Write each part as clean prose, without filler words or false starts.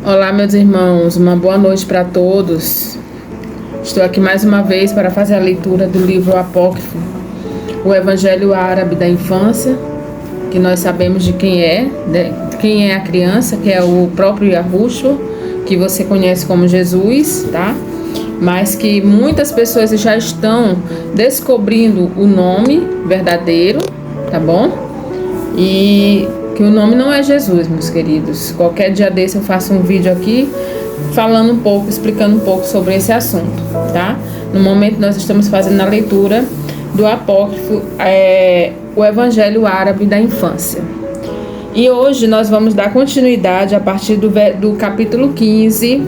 Olá, meus irmãos, uma boa noite para todos. Estou aqui mais uma vez para fazer a leitura do livro apócrifo, o Evangelho Árabe da Infância, que nós sabemos de quem é a criança, que é o próprio Yahushua, que você conhece como Jesus, tá? Mas que muitas pessoas já estão descobrindo o nome verdadeiro, tá bom? E que o nome não é Jesus, meus queridos. Qualquer dia desse eu faço um vídeo aqui falando um pouco, explicando um pouco sobre esse assunto, tá? No momento nós estamos fazendo a leitura do apócrifo, o Evangelho Árabe da Infância. E hoje nós vamos dar continuidade a partir do capítulo 15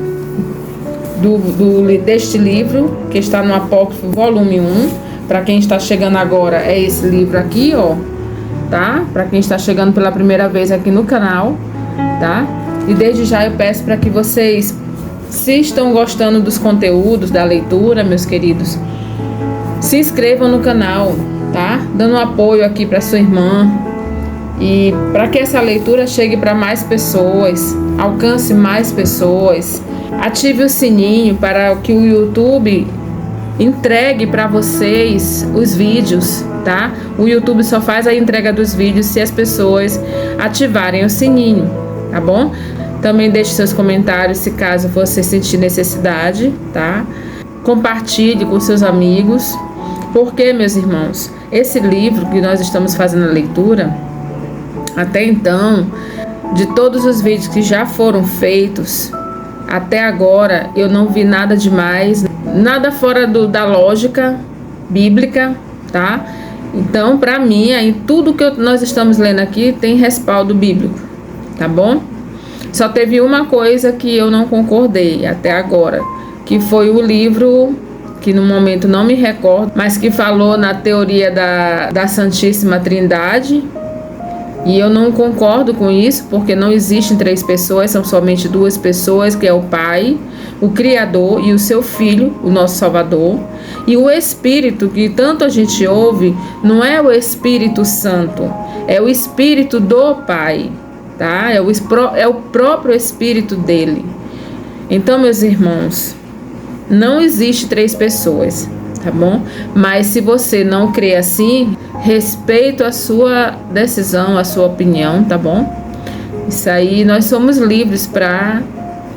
deste livro, que está no apócrifo volume 1. Para quem está chegando agora, é esse livro aqui, ó, tá? Para quem está chegando pela primeira vez aqui no canal, tá? E desde já eu peço para que vocês, se estão gostando dos conteúdos da leitura, meus queridos, se inscrevam no canal, tá? Dando um apoio aqui para sua irmã, e para que essa leitura chegue para mais pessoas, alcance mais pessoas. Ative o sininho para que o YouTube entregue para vocês os vídeos, tá? O YouTube só faz a entrega dos vídeos se as pessoas ativarem o sininho, tá bom? Também deixe seus comentários se caso você sentir necessidade, tá? Compartilhe com seus amigos, porque, meus irmãos, esse livro que nós estamos fazendo a leitura, até então, de todos os vídeos que já foram feitos, até agora eu não vi nada demais, nada fora da lógica bíblica, tá? Então, para mim, em tudo que nós estamos lendo aqui tem respaldo bíblico, tá bom? Só teve uma coisa que eu não concordei até agora, que foi o livro, que no momento não me recordo, mas que falou na teoria da Santíssima Trindade. E eu não concordo com isso, porque não existem três pessoas, são somente duas pessoas, que é o Pai, o Criador, e o seu Filho, o nosso Salvador. E o Espírito, que tanto a gente ouve, não é o Espírito Santo, é o Espírito do Pai, tá? É o próprio Espírito dele. Então, meus irmãos, não existe três pessoas, tá bom? Mas se você não crê assim, respeito a sua decisão, a sua opinião, tá bom? Isso aí, nós somos livres para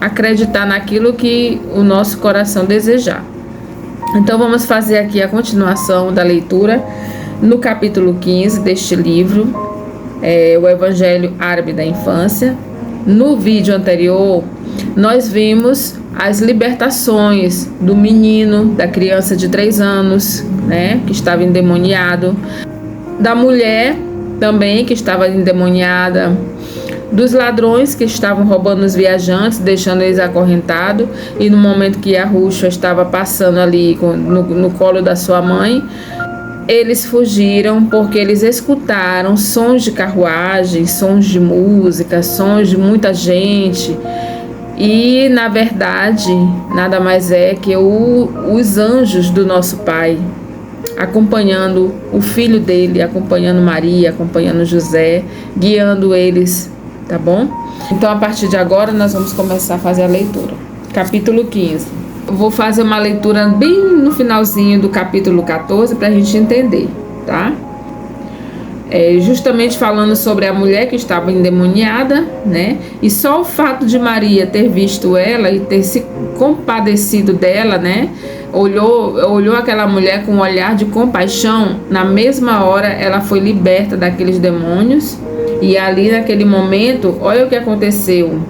acreditar naquilo que o nosso coração desejar. Então vamos fazer aqui a continuação da leitura no capítulo 15 deste livro, o Evangelho Árabe da Infância. No vídeo anterior, nós vimos as libertações do menino, da criança de 3 anos, né, que estava endemoniado, da mulher também que estava endemoniada, dos ladrões que estavam roubando os viajantes, deixando eles acorrentados, e no momento que Yahushua estava passando ali no colo da sua mãe, eles fugiram porque eles escutaram sons de carruagem, sons de música, sons de muita gente. E, na verdade, nada mais é que os anjos do nosso Pai, acompanhando o filho dele, acompanhando Maria, acompanhando José, guiando eles, tá bom? Então, a partir de agora, nós vamos começar a fazer a leitura. Capítulo 15. Eu vou fazer uma leitura bem no finalzinho do capítulo 14 para a gente entender, tá? Justamente falando sobre a mulher que estava endemoniada, né? E só o fato de Maria ter visto ela e ter se compadecido dela, né? Olhou aquela mulher com um olhar de compaixão. Na mesma hora ela foi liberta daqueles demônios. E ali naquele momento, olha o que aconteceu.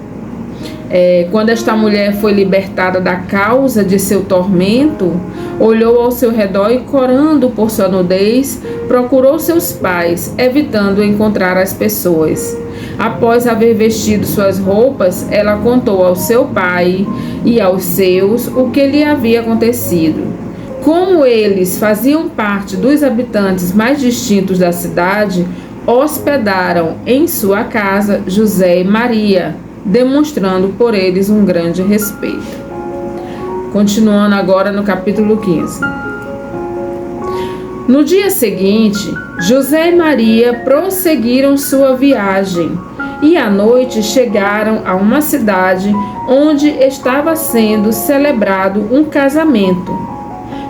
Quando esta mulher foi libertada da causa de seu tormento, olhou ao seu redor e, corando por sua nudez, procurou seus pais, evitando encontrar as pessoas. Após haver vestido suas roupas, ela contou ao seu pai e aos seus o que lhe havia acontecido. Como eles faziam parte dos habitantes mais distintos da cidade, hospedaram em sua casa José e Maria, demonstrando por eles um grande respeito. Continuando agora no capítulo 15. No dia seguinte, José e Maria prosseguiram sua viagem E à noite chegaram a uma cidade onde estava sendo celebrado um casamento.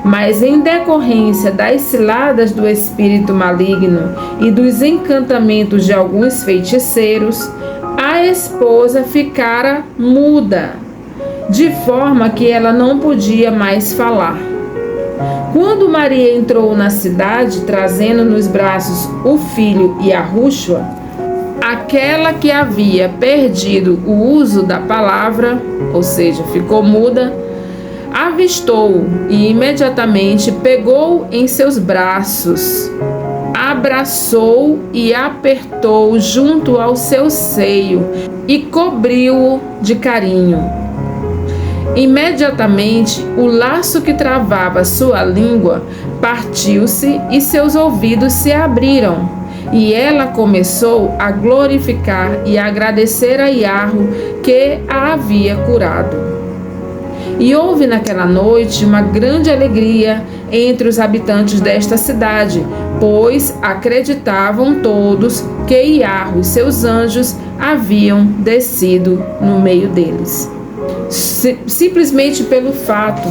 Mas em decorrência das ciladas do espírito maligno e dos encantamentos de alguns feiticeiros, a esposa ficara muda, de forma que ela não podia mais falar. Quando Maria entrou na cidade, trazendo nos braços o filho e a rúxua, aquela que havia perdido o uso da palavra, ou seja, ficou muda, avistou e imediatamente pegou em seus braços, abraçou e apertou junto ao seu seio e cobriu-o de carinho. Imediatamente, o laço que travava sua língua partiu-se e seus ouvidos se abriram, e ela começou a glorificar e agradecer a Iarro que a havia curado. E houve naquela noite uma grande alegria entre os habitantes desta cidade, pois acreditavam todos que Iarro e seus anjos haviam descido no meio deles. Simplesmente pelo fato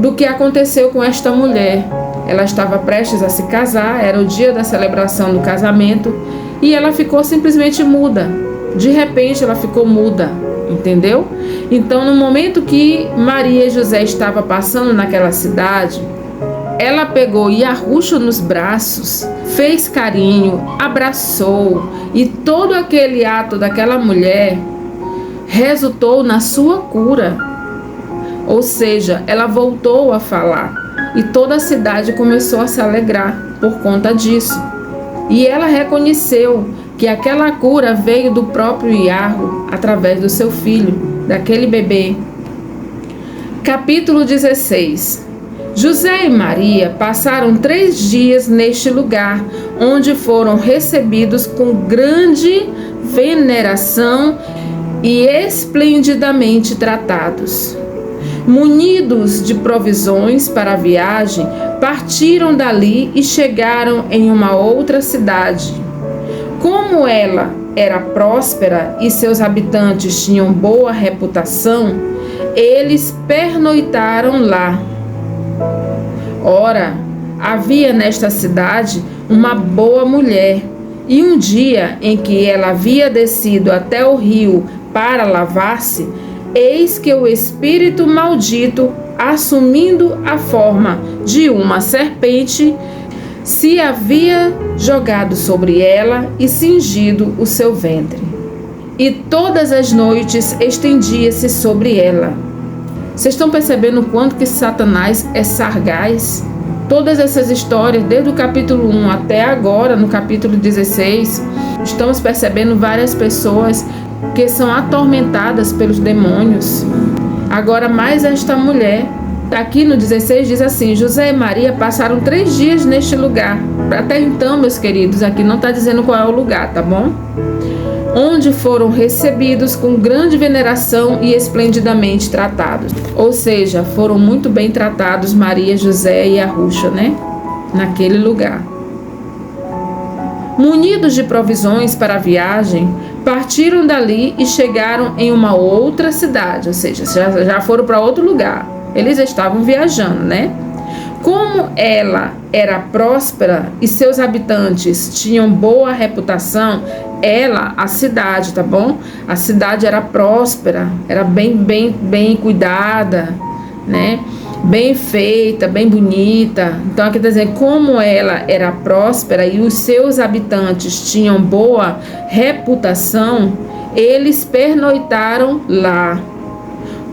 do que aconteceu com esta mulher. Ela estava prestes a se casar, era o dia da celebração do casamento, e ela ficou simplesmente muda. De repente ela ficou muda, entendeu? Então, no momento que Maria e José estavam passando naquela cidade, ela pegou Iarruxo nos braços, fez carinho, abraçou, e todo aquele ato daquela mulher resultou na sua cura. Ou seja, ela voltou a falar e toda a cidade começou a se alegrar por conta disso. E ela reconheceu que aquela cura veio do próprio Iarro através do seu filho, daquele bebê. Capítulo 16. José e Maria passaram 3 dias neste lugar, onde foram recebidos com grande veneração e esplendidamente tratados. Munidos de provisões para a viagem, partiram dali e chegaram em uma outra cidade. Como ela era próspera e seus habitantes tinham boa reputação, eles pernoitaram lá. Ora, havia nesta cidade uma boa mulher, e um dia em que ela havia descido até o rio para lavar-se, eis que o espírito maldito, assumindo a forma de uma serpente, se havia jogado sobre ela e cingido o seu ventre. E todas as noites estendia-se sobre ela. Vocês estão percebendo o quanto que Satanás é sagaz? Todas essas histórias, desde o capítulo 1 até agora, no capítulo 16, estamos percebendo várias pessoas que são atormentadas pelos demônios. Agora, mais esta mulher, aqui no 16 diz assim: José e Maria passaram 3 dias neste lugar. Até então, meus queridos, aqui não está dizendo qual é o lugar, tá bom? Onde foram recebidos com grande veneração e esplendidamente tratados. Ou seja, foram muito bem tratados Maria, José e a Rúxua, né? Naquele lugar. Munidos de provisões para a viagem, partiram dali e chegaram em uma outra cidade, ou seja, já foram para outro lugar. Eles estavam viajando, né? Como ela era próspera e seus habitantes tinham boa reputação, a cidade, tá bom? A cidade era próspera, era bem cuidada, né? Bem feita, bem bonita. Então aqui está dizendo, como ela era próspera e os seus habitantes tinham boa reputação, eles pernoitaram lá.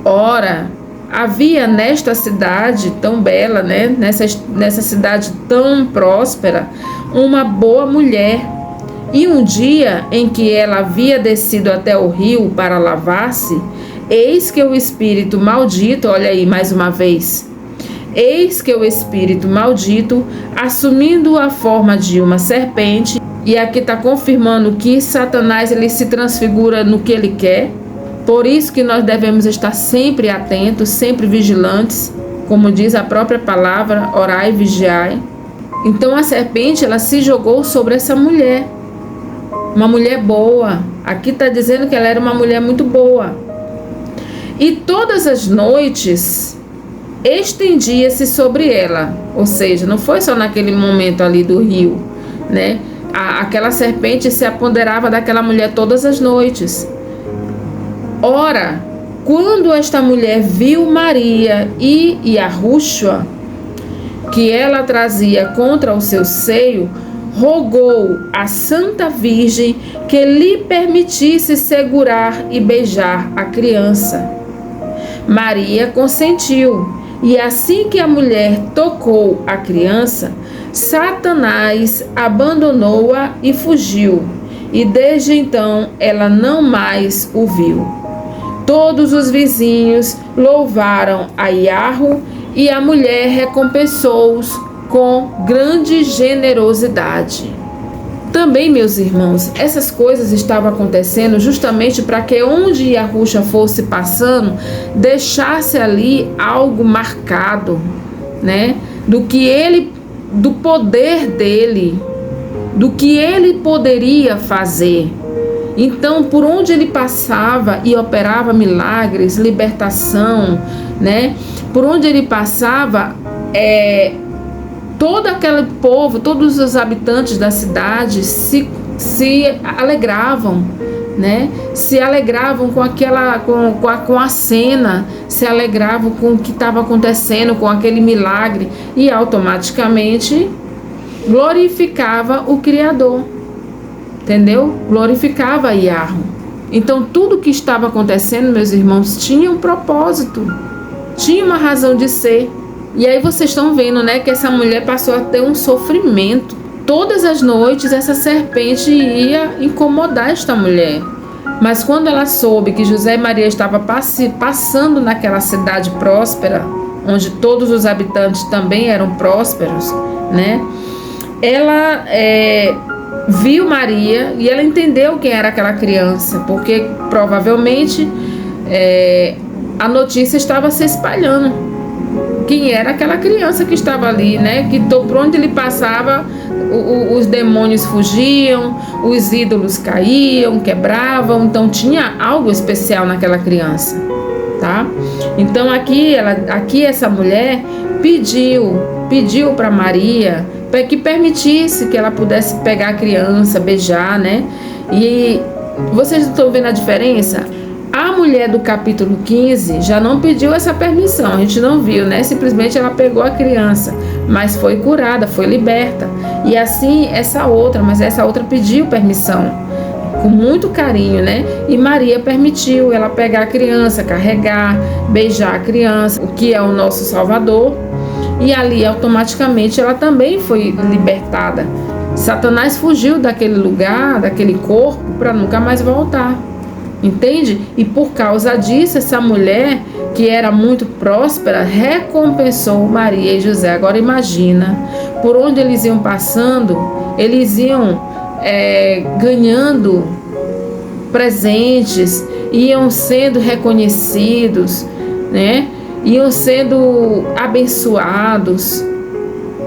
Ora, havia nesta cidade tão bela, né? Nessa cidade tão próspera, uma boa mulher. E um dia em que ela havia descido até o rio para lavar-se, eis que o espírito maldito, olha aí mais uma vez, eis que o espírito maldito, assumindo a forma de uma serpente, e aqui está confirmando que Satanás ele se transfigura no que ele quer. Por isso que nós devemos estar sempre atentos, sempre vigilantes, como diz a própria palavra, orai e vigiai. Então a serpente ela se jogou sobre essa mulher, uma mulher boa. Aqui está dizendo que ela era uma mulher muito boa. E todas as noites estendia-se sobre ela, ou seja, não foi só naquele momento ali do rio, né? Aquela serpente se apoderava daquela mulher todas as noites. Ora, quando esta mulher viu Maria e Yahushua, que ela trazia contra o seu seio, rogou à Santa Virgem que lhe permitisse segurar e beijar a criança. Maria consentiu, e assim que a mulher tocou a criança, Satanás abandonou-a e fugiu, e desde então ela não mais o viu. Todos os vizinhos louvaram a Yahu, e a mulher recompensou-os com grande generosidade. Também, meus irmãos, essas coisas estavam acontecendo justamente para que onde Yahushua fosse passando, deixasse ali algo marcado, né? Do poder dele, do que ele poderia fazer. Então, por onde ele passava e operava milagres, libertação, né? Por onde ele passava, todo aquele povo, todos os habitantes da cidade se alegravam, né? Se alegravam com a cena, se alegravam com o que estava acontecendo, com aquele milagre, e automaticamente glorificava o Criador, entendeu? Glorificava Yahu. Então tudo que estava acontecendo, meus irmãos, tinha um propósito, tinha uma razão de ser. E aí vocês estão vendo, né, que essa mulher passou a ter um sofrimento. Todas as noites essa serpente ia incomodar esta mulher. Mas quando ela soube que José e Maria estavam passando naquela cidade próspera, onde todos os habitantes também eram prósperos, né, ela viu Maria e ela entendeu quem era aquela criança, porque provavelmente a notícia estava se espalhando. Quem era aquela criança que estava ali, né? Que por onde ele passava, os demônios fugiam, os ídolos caíam, quebravam. Então tinha algo especial naquela criança, tá? Então aqui essa mulher pediu para Maria para que permitisse que ela pudesse pegar a criança, beijar, né? E vocês estão vendo a diferença? A mulher do capítulo 15 já não pediu essa permissão, a gente não viu, né? Simplesmente ela pegou a criança, mas foi curada, foi liberta. E assim essa outra pediu permissão, com muito carinho, né? E Maria permitiu ela pegar a criança, carregar, beijar a criança, o que é o nosso Salvador. E ali automaticamente ela também foi libertada. Satanás fugiu daquele lugar, daquele corpo, para nunca mais voltar. Entende? E por causa disso, essa mulher, que era muito próspera, recompensou Maria e José. Agora imagina, por onde eles iam passando, eles iam ganhando presentes, iam sendo reconhecidos, né? Iam sendo abençoados.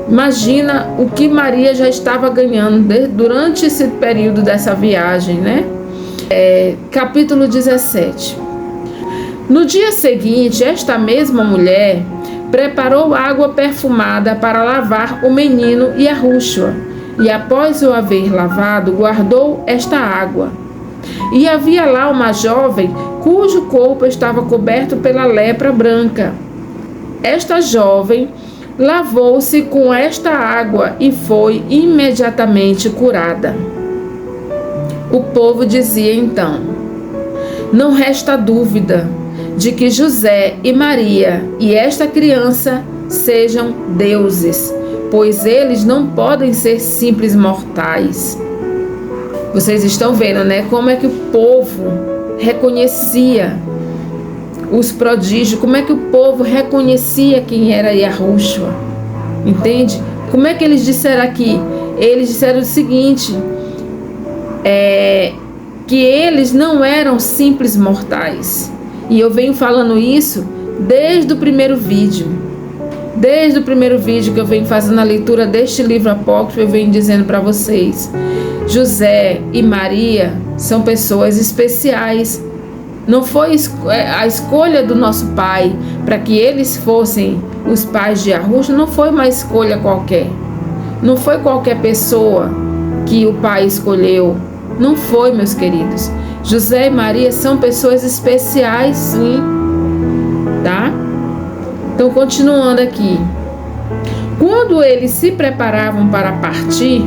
Imagina o que Maria já estava ganhando durante esse período dessa viagem, né? Capítulo 17. No dia seguinte, esta mesma mulher preparou água perfumada para lavar o menino Yahushua, e após o haver lavado, guardou esta água. E havia lá uma jovem cujo corpo estava coberto pela lepra branca. Esta jovem lavou-se com esta água e foi imediatamente curada. O povo dizia então: não resta dúvida de que José e Maria e esta criança sejam deuses, pois eles não podem ser simples mortais. Vocês estão vendo, né? Como é que o povo reconhecia os prodígios, como é que o povo reconhecia quem era Yahushua. Entende? Como é que eles disseram aqui? Eles disseram o seguinte, que eles não eram simples mortais. E eu venho falando isso desde o primeiro vídeo. Desde o primeiro vídeo que eu venho fazendo a leitura deste livro apócrifo, eu venho dizendo para vocês José e Maria são pessoas especiais. Não foi a escolha do nosso pai para que eles fossem os pais de Yahusha, não foi uma escolha qualquer. Não foi qualquer pessoa que o pai escolheu. Não foi, meus queridos. José e Maria são pessoas especiais, sim. Tá? Então, continuando aqui. Quando eles se preparavam para partir,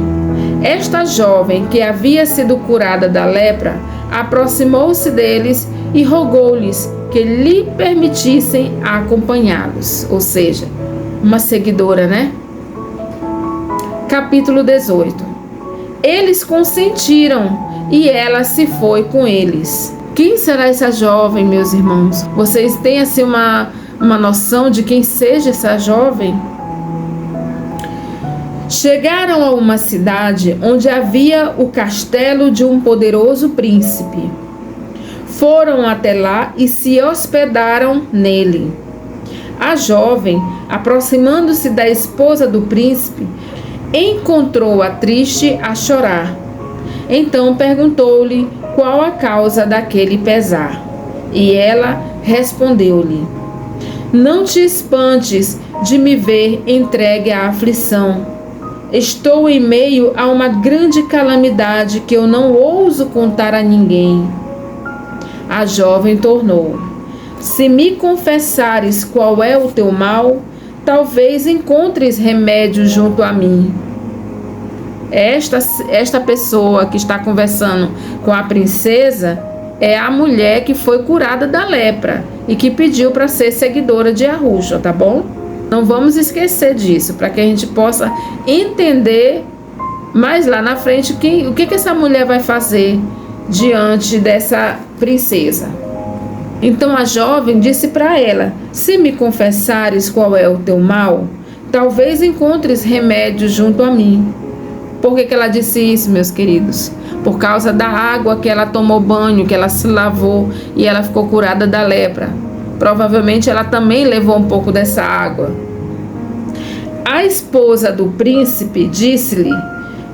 esta jovem que havia sido curada da lepra aproximou-se deles e rogou-lhes que lhe permitissem acompanhá-los. Ou seja, uma seguidora, né? Capítulo 18. Eles consentiram e ela se foi com eles. Quem será essa jovem, meus irmãos? Vocês têm assim uma noção de quem seja essa jovem? Chegaram a uma cidade onde havia o castelo de um poderoso príncipe. Foram até lá e se hospedaram nele. A jovem, aproximando-se da esposa do príncipe, encontrou-a triste a chorar. Então perguntou-lhe qual a causa daquele pesar. E ela respondeu-lhe: Não te espantes de me ver entregue à aflição. Estou em meio a uma grande calamidade que eu não ouso contar a ninguém. A jovem tornou: Se me confessares qual é o teu mal, talvez encontres remédio junto a mim. Esta pessoa que está conversando com a princesa é a mulher que foi curada da lepra e que pediu para ser seguidora de Yahusha, tá bom? Não vamos esquecer disso, para que a gente possa entender mais lá na frente o que essa mulher vai fazer diante dessa princesa. Então a jovem disse para ela: Se me confessares qual é o teu mal, talvez encontres remédio junto a mim. Por que ela disse isso, meus queridos? Por causa da água que ela tomou banho, que ela se lavou e ela ficou curada da lepra. Provavelmente ela também levou um pouco dessa água. A esposa do príncipe disse-lhe: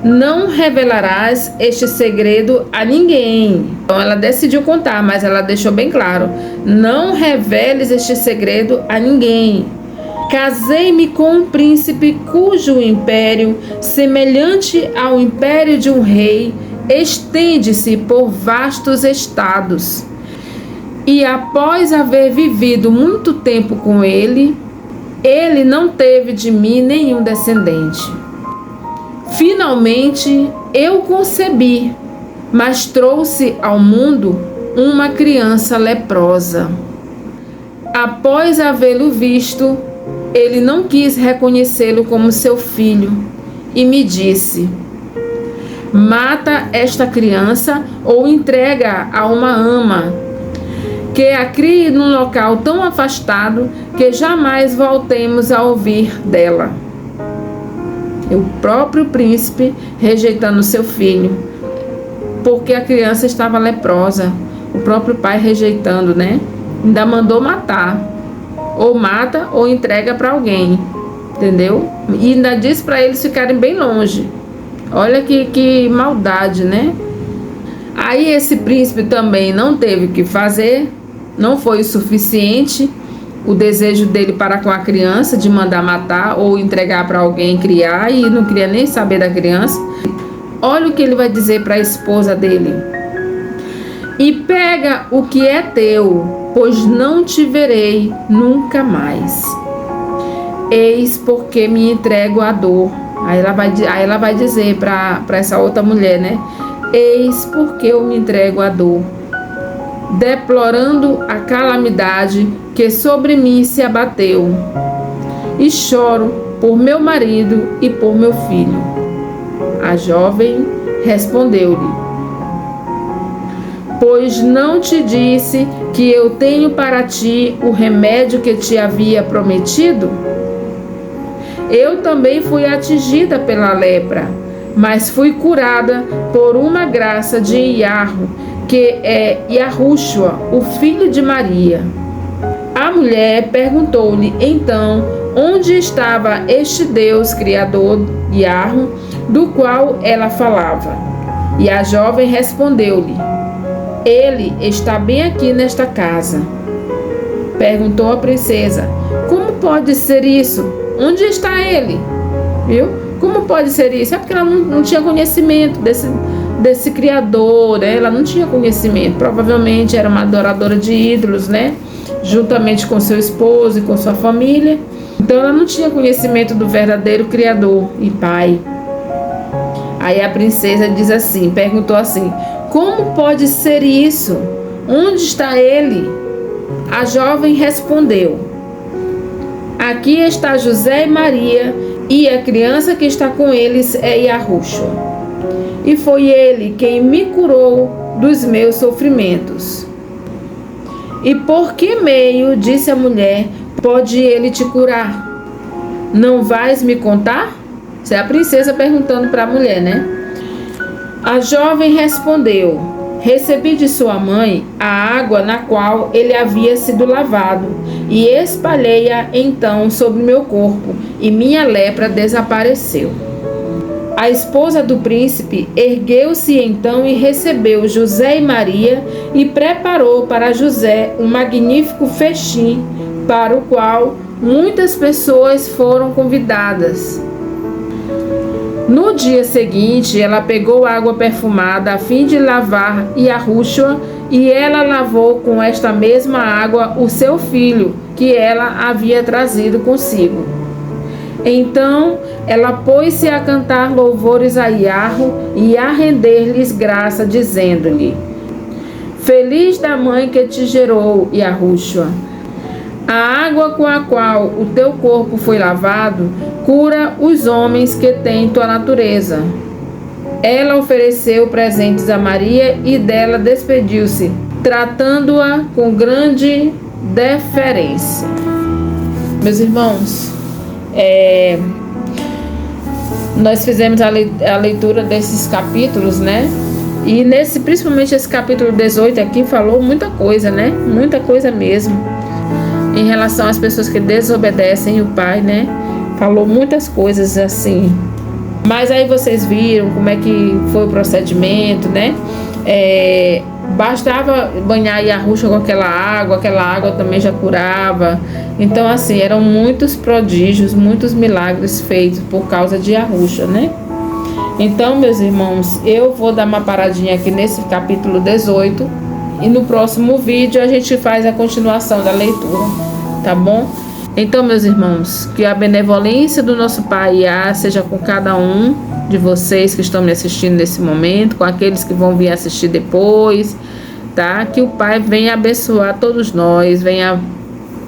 Não revelarás este segredo a ninguém. Então ela decidiu contar, mas ela deixou bem claro: Não reveles este segredo a ninguém. Casei-me com um príncipe cujo império, semelhante ao império de um rei, estende-se por vastos estados. E após haver vivido muito tempo com ele, ele não teve de mim nenhum descendente. Finalmente eu concebi, mas trouxe ao mundo uma criança leprosa. Após havê-lo visto, ele não quis reconhecê-lo como seu filho e me disse: Mata esta criança ou entrega a uma ama, que a crie num local tão afastado que jamais voltemos a ouvir dela. O próprio príncipe rejeitando seu filho, porque a criança estava leprosa. O próprio pai rejeitando, né? Ainda mandou matar. Ou mata ou entrega para alguém, entendeu? E ainda disse para eles ficarem bem longe. Olha que maldade, né? Aí esse príncipe também não teve o que fazer. Não foi o suficiente o desejo dele para com a criança, de mandar matar ou entregar para alguém criar, e não queria nem saber da criança. Olha o que ele vai dizer para a esposa dele: E pega o que é teu, pois não te verei nunca mais. Eis porque me entrego à dor. Aí ela vai dizer para essa outra mulher, né? Eis porque eu me entrego à dor, deplorando a calamidade que sobre mim se abateu, e choro por meu marido e por meu filho. A jovem respondeu-lhe: Pois não te disse que eu tenho para ti o remédio que te havia prometido? Eu também fui atingida pela lepra, mas fui curada por uma graça de Yahu, que é Yahusha, o filho de Maria. A mulher perguntou-lhe então onde estava este Deus Criador, Yahu, do qual ela falava. E a jovem respondeu-lhe: ele está bem aqui nesta casa. Perguntou a princesa: como pode ser isso? Onde está ele? Viu? Como pode ser isso? É porque ela não tinha conhecimento desse criador, né? Ela não tinha conhecimento. Provavelmente era uma adoradora de ídolos, né? Juntamente com seu esposo e com sua família. Então ela não tinha conhecimento do verdadeiro criador e pai. Aí a princesa diz assim, perguntou assim: como pode ser isso? Onde está ele? A jovem respondeu: aqui está José e Maria, e a criança que está com eles é Yahushua. E foi ele quem me curou dos meus sofrimentos. E por que meio, disse a mulher, pode ele te curar? Não vais me contar? Isso é a princesa perguntando para a mulher, né? A jovem respondeu: recebi de sua mãe a água na qual ele havia sido lavado, e espalhei-a então sobre meu corpo, e minha lepra desapareceu. A esposa do príncipe ergueu-se então e recebeu José e Maria e preparou para José um magnífico festim, para o qual muitas pessoas foram convidadas. No dia seguinte, ela pegou água perfumada a fim de lavar Yahushua, e ela lavou com esta mesma água o seu filho, que ela havia trazido consigo. Então ela pôs-se a cantar louvores a Yahu e a render-lhes graça, dizendo-lhe: feliz da mãe que te gerou, Yahushua. A água com a qual o teu corpo foi lavado cura os homens que têm tua natureza. Ela ofereceu presentes a Maria e dela despediu-se, tratando-a com grande deferência. Meus irmãos, nós fizemos a leitura desses capítulos, né? E principalmente esse capítulo 18 aqui falou muita coisa, né? Muita coisa mesmo. Em relação às pessoas que desobedecem o pai, né? Falou muitas coisas assim. Mas aí vocês viram como é que foi o procedimento, né? Bastava banhar Yahushua com aquela água também já curava. Então assim, eram muitos prodígios, muitos milagres feitos por causa de Yahushua, né? Então, meus irmãos, eu vou dar uma paradinha aqui nesse capítulo 18 e no próximo vídeo a gente faz a continuação da leitura, tá bom? Então, meus irmãos, que a benevolência do nosso Pai Yah seja com cada um de vocês que estão me assistindo nesse momento, com aqueles que vão vir assistir depois, tá? Que o Pai venha abençoar todos nós, venha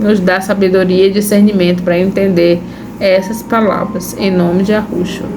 nos dar sabedoria e discernimento para entender essas palavras, em nome de Yahushua.